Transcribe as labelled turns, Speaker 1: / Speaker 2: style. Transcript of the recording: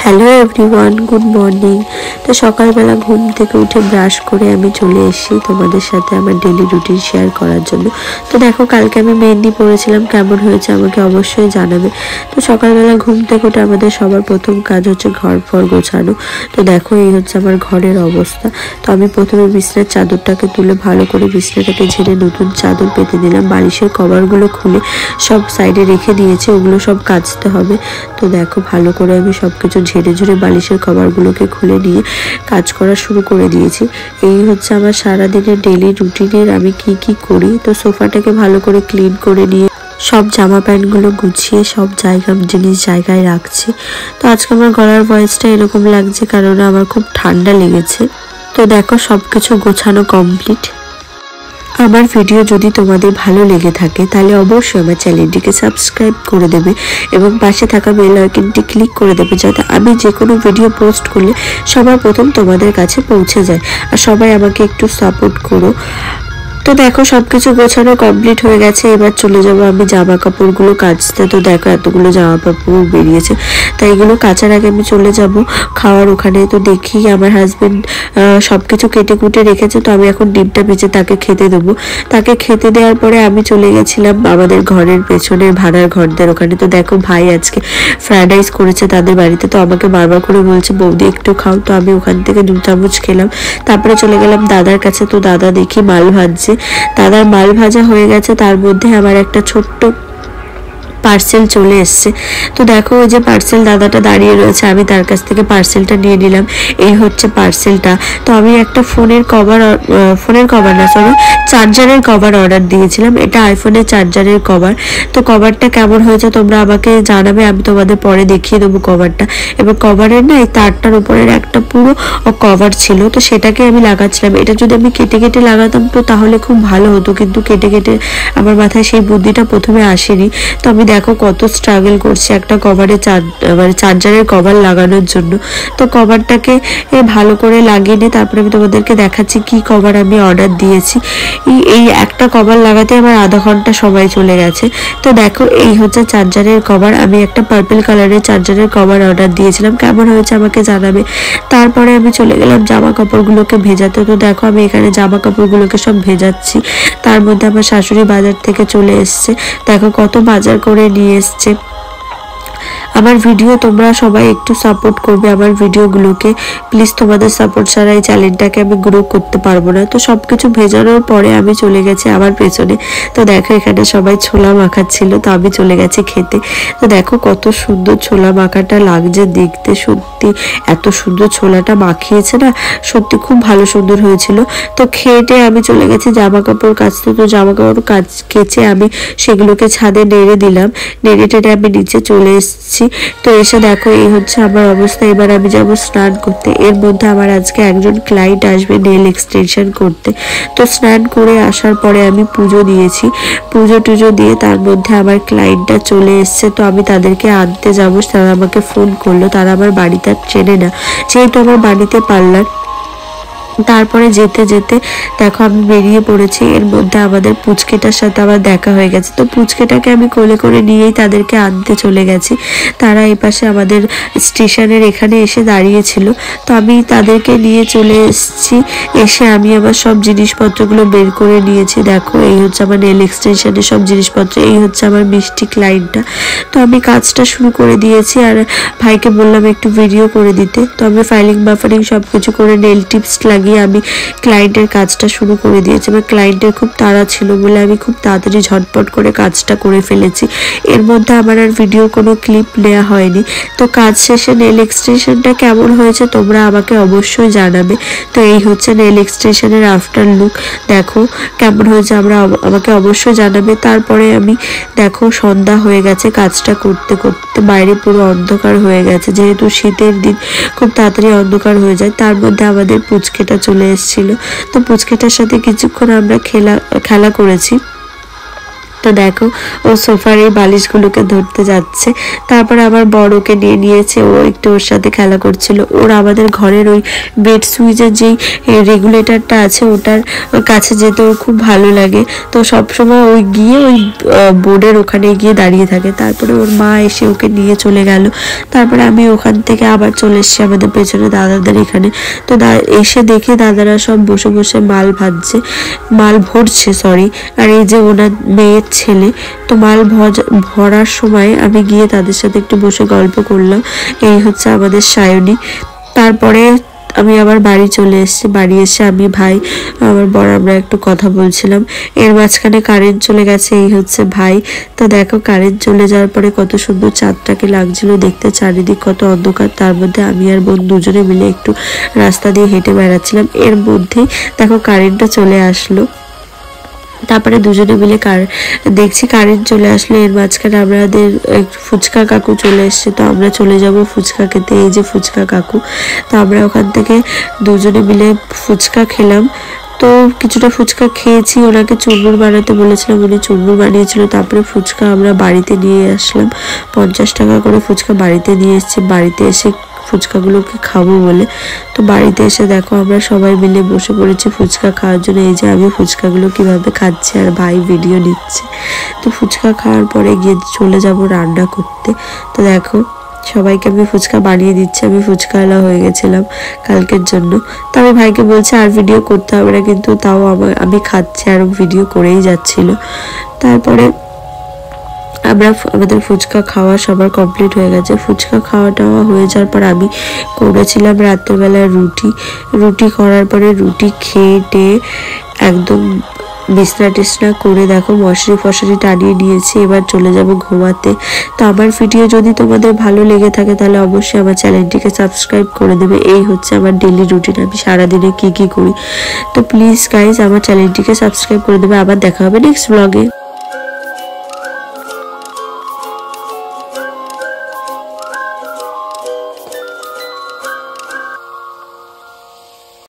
Speaker 1: Hello everyone, good morning. তো সকালবেলা ঘুম থেকে উঠে ব্রাশ করে আমি চলে এসেছি তোমাদের সাথে আমার ডেলি রুটিন শেয়ার করার জন্য। তো দেখো, কালকে আমি মেহেন্দি পড়েছিলাম, কেমন হয়েছে আমাকে অবশ্যই জানাবে। তো সকালবেলা ঘুম থেকে উঠে আমাদের সবার প্রথম কাজ হচ্ছে ঘর ফর গোছানো। তো দেখো, এই হচ্ছে আমার ঘরের অবস্থা। তো আমি প্রথমে বিছনার চাদরটাকে তুলে ভালো করে বিছনাটাকে ঝেড়ে নতুন চাদর পেতে দিলাম। বালিশের কভারগুলো খুলে সব সাইডে রেখে দিয়েছি, ওগুলো সব কাচতে হবে। তো দেখো, ভালো করে আমি সব কিছু ঝেড়ে ঝেড়ে বালিশের কভারগুলোকে খুলে নিয়ে কাজ করা শুরু করে দিয়েছি। এই হচ্ছে আমার সারাদিনের ডেলি রুটিনের আমি কি করি। তো সোফাটাকে ভালো করে ক্লিন করে নিয়ে সব জামা প্যান্টগুলো গুছিয়ে সব জিনিস জায়গায় রাখছি। তো আজকে আমার গলার ভয়েসটা এরকম লাগছে কারণ আমার খুব ঠান্ডা লেগেছে। তো দেখো, সব কিছু গোছানো কমপ্লিট। আমার ভিডিও যদি তোমাদের ভালো লেগে থাকে তাহলে অবশ্যই আমার চ্যানেলটিকে সাবস্ক্রাইব করে দেবে এবং পাশে থাকা বেল আইকনটি ক্লিক করে দেবে, যাতে আমি যে কোনো ভিডিও পোস্ট করলে সবার প্রথম তোমাদের কাছে পৌঁছে যায়। আর সবাই আমাকে একটু সাপোর্ট করো। তো দেখো, সবকিছু গোছানো কমপ্লিট হয়ে গেছে। এবার চলে যাবো আমি জামা কাপড়গুলো কাচতে। তো দেখো, এতগুলো জামা কাপড় বেরিয়েছে, তাই এগুলো কাচার আগে আমি চলে যাব খাওয়ার ওখানে। তো দেখি আমার হাজবেন্ড সবকিছু কেটে কুটে রেখেছে। তো আমি এখন ডিমটা ভেজে তাকে খেতে দেবো। তাকে খেতে দেওয়ার পরে আমি চলে গেছিলাম আমাদের ঘরের পেছনের ভাড়ার ঘরদের ওখানে। তো দেখো, ভাই আজকে ফ্রাইড রাইস করেছে তাদের বাড়িতে। তো আমাকে বারবার করে বলছে, বৌদি একটু খাও। তো আমি ওখান থেকে 2 চামচ খেলাম। তারপরে চলে গেলাম দাদার কাছে। তো দাদা দেখি মাল ভাজছে। দাদার মাল ভাজা হয়ে গেছে, তার মধ্যে আমার একটা ছোট্ট পার্সেল চলে এসছে। তো দেখো, ওই যে পার্সেল দাদাটা দাঁড়িয়ে রয়েছে, আমি তার কাছ থেকে পার্সেলটা নিয়ে নিলাম। এই হচ্ছে পার্সেলটা। তো আমি একটা ফোনের কভার না, সরি, চার্জারের কভার অর্ডার দিয়েছিলাম। এটা আইফোনের চার্জারের কভার। তো কভারটা কেমন হয়েছে তোমরা আমাকে জানাবে, আমি তোমাদের পরে দেখিয়ে দেবো কভারটা। এবার কভারের না, এই তারটার উপরের একটা পুরো কভার ছিল, তো সেটাকে আমি লাগাচ্ছিলাম। এটা যদি আমি কেটে কেটে লাগাতাম তো তাহলে খুব ভালো হতো, কিন্তু কেটে কেটে আমার মাথায় সেই বুদ্ধিটা প্রথমে আসেনি। তো আমি দেখো কত স্ট্রাগল করছি একটা কভারে চার্জারের কভার লাগানোর জন্য। তো কভারটাকে ভালো করে লাগিয়ে নিয়ে তারপরে আমি তোমাদেরকে দেখাচ্ছি কি কভার আমি অর্ডার দিয়েছি। এই একটা কভার লাগাতে আমার আধা ঘন্টা সময় চলে গেছে। তো দেখো, এই হচ্ছে চার্জারের কভার। আমি একটা পার্পল কালারের চার্জারের কভার অর্ডার দিয়েছিলাম, কেমন হয়েছে আমাকে জানাবে। তারপরে আমি চলে গেলাম জামা কাপড়গুলোকে ভেজাতে। তো দেখো, আমি এখানে জামা কাপড়গুলোকে সব ভেজাচ্ছি। তার মধ্যে আমার শাশুড়ি বাজার থেকে চলে এসছে। দেখো কত বাজার করে নিয়ে এসছে। আমার ভিডিও তোমরা সবাই একটু সাপোর্ট করবে আমার ভিডিওগুলোকে প্লিজ। তোমাদের সাপোর্ট ছাড়া এই চ্যানেলটাকে আমি গ্রো করতে পারবো না। তো সবকিছু ভেজানোর পরে আমি চলে গেছি আমার পেছনে। তো দেখো, এখানে সবাই ছোলা মাখাচ্ছিল, তো আমি চলে গেছি খেতে। তো দেখো কত সুন্দর ছোলা মাখাটা লাগছে দেখতে, সত্যি এত সুন্দর ছোলাটা মাখিয়েছে না, সত্যি খুব ভালো সুন্দর হয়েছিল। তো খেটে আমি চলে গেছি জামা কাপড় কাচতে। তো জামা কাপড় কেচে আমি সেগুলোকে ছাদে নেড়ে দিলাম। নেড়ে টেড়ে আমি নিচে চলে এসেছি। তো এসে দেখো, এই হচ্ছে আমার অবস্থা। এবার আমি যাবো স্নান করতে। এর মধ্যে আমার আজকে একজন ক্লায়েন্ট আসবে নেল এক্সটেনশন করতে। তো স্নান করে আসার পরে আমি পুজো দিয়েছি। পুজো টুজো দিয়ে তার মধ্যে আমার ক্লায়েন্টটা চলে এসছে। তো আমি তাদেরকে আনতে যাবো, তারা আমাকে ফোন করলো। তারা আমার বাড়িতে চেনে না, যেহেতু আমার বাড়িতে পার্লার। তারপরে যেতে যেতে দেখো আমি বেরিয়ে পড়েছি। এর মধ্যে আমাদের পুচকেটার সাথে আমার দেখা হয়ে গেছে। তো পুচকেটাকে আমি কোলে করে নিয়েই তাদেরকে আনতে চলে গেছি। তারা এই পাশে আমাদের স্টেশনের এখানে এসে দাঁড়িয়েছিল। তো আমি তাদেরকে নিয়ে চলে এসেছি। এসে আমি আমার সব জিনিসপত্রগুলো বের করে নিয়েছি। দেখো, এই হচ্ছে আমার নেল এক্সটেনশনের সব জিনিসপত্র। এই হচ্ছে আমার মিষ্টি ক্লায়েন্টটা। তো আমি কাজটা শুরু করে দিয়েছি আর ভাইকে বললাম একটু ভিডিও করে দিতে। তো আমি ফাইলিং বাফারিং সব কিছু করে নেল টিপস লাগিয়ে আমি ক্লায়েন্টের কাজটা শুরু করে দিয়েছি। আমার ক্লায়েন্টের খুব তাড়া ছিল বলে আমি খুব তাড়াতাড়ি ঝটপট করে কাজটা করে ফেলেছি। এর মধ্যে আমার আর ভিডিওর কোনো ক্লিপ নেওয়া হয়নি। তো কাজ শেষে নেল এক্সটেনশনটা কেমন হয়েছে তোমরা আমাকে অবশ্যই জানাবে। তো এই হচ্ছে নেল এক্সটেনশনের আফটার লুক। দেখো কেমন হয়েছে আমাকে অবশ্যই জানাবে। তারপরে আমি দেখো সন্ধ্যা হয়ে গেছে, কাজটা করতে করতে বাইরে পুরো অন্ধকার হয়ে গেছে। যেহেতু শীতের দিন খুব তাড়াতাড়ি অন্ধকার হয়ে যায়। তার মধ্যে আমাদের পুচকেটা চলে এসেছিল। তো পুচকেটার সাথে কিছুক্ষণ আমরা খেলা করেছি। তো দেখো ও সোফার এই বালিশগুলোকে ধরতে যাচ্ছে, তারপরে আবার বড়কে নিয়ে নিয়েছে, ও একটু ওর সাথে খেলা করছিল। ওর আমাদের ঘরের ওই বেড সুইচের যেই রেগুলেটরটা আছে ওটার কাছে যেতে ওর খুব ভালো লাগে। তো সবসময় ওই গিয়ে ওই বোর্ডের ওখানে গিয়ে দাঁড়িয়ে থাকে। তারপরে ওর মা এসে ওকে নিয়ে চলে গেল। তারপরে আমি ওখান থেকে আবার চলে এসেছি আমাদের পেছনে দাদাদের এখানে। তো এসে দেখে দাদারা সব বসে বসে মাল ভাজছে, মাল ভরছে সরি। আর এই যে ওনার মেয়ের ছেলে, তো মাল ভরার সময় আমি গিয়ে তাদের সাথে একটু বসে গল্প করলাম। এই হচ্ছে আমাদের সায়নী। তারপরে আমি আবার বাড়ি চলে এসেছি। বাড়ি এসে আমি ভাই আমার বড় আমরা একটু কথা বলছিলাম। এর মাঝখানে কারেন্ট চলে গেছে, এই হচ্ছে ভাই। তো দেখো কারেন্ট চলে যাওয়ার পরে কত সুন্দর চাঁদটাকে লাগছিল দেখতে, চারিদিক কত অন্ধকার। তার মধ্যে আমি আর বোন দুজনে মিলে একটু রাস্তা দিয়ে হেঁটে বেড়াচ্ছিলাম। এর মধ্যেই দেখো কারেন্টটা চলে আসলো। তারপরে দুজনে মিলে দেখছি কারেন্ট চলে আসলে। এর মাঝখানে আমাদের ফুচকা কাকু চলে এসছে, তো আমরা চলে যাব ফুচকা খেতে। এই যে ফুচকা কাকু, তো আমরা ওখান থেকে দুজনে মিলে ফুচকা খেলাম। তো কিছুটা ফুচকা খেয়েছি, ওনাকে চুরমুর বানাতে বলেছিলাম, উনি চুরমুর বানিয়েছিল। তারপরে ফুচকা আমরা বাড়িতে নিয়ে আসলাম, 50 টাকা করে ফুচকা বাড়িতে নিয়ে এসেছি। বাড়িতে এসে ফুচকাগুলোকে খাবো বলে, তো বাড়িতে এসে দেখো আমরা সবাই মিলে বসে পড়েছি ফুচকা খাওয়ার জন্য। এই যে আমি ফুচকাগুলো কিভাবে খাচ্ছি আর ভাই ভিডিও নিচ্ছে। তো ফুচকা খাওয়ার পরে গিয়ে চলে যাব রান্না করতে। তো দেখো সবাইকে আমি ফুচকা বানিয়ে দিচ্ছি, আমি ফুচকাওয়ালা হয়ে গেছিলাম কালকের জন্য। তো আমি ভাইকে বলছি আর ভিডিও করতে হবে না, কিন্তু তাও আমি খাচ্ছি আর ভিডিও করেই যাচ্ছিল। তারপরে আমাদের ফুচকা খাওয়া সবার কমপ্লিট হয়ে গেছে। ফুচকা খাওয়া টাওয়া হয়ে যাওয়ার পর আমি করেছিলাম রাত্রেবেলায় রুটি করার পরে রুটি খেয়ে একদম বিছনা টিছনা করে দেখো মশারি ফশারি টানিয়ে নিয়েছি। এবার চলে যাব ঘুমাতে। তো আমার ভিডিও যদি তোমাদের ভালো লেগে থাকে তাহলে অবশ্যই আমার চ্যানেলটিকে সাবস্ক্রাইব করে দেবে। এই হচ্ছে আমার ডেলি রুটিন, আমি সারাদিনে কি করি। তো প্লিজ গাইজ আমার চ্যানেলটিকে সাবস্ক্রাইব করে দেবে। আবার দেখা হবে নেক্সট ব্লগে।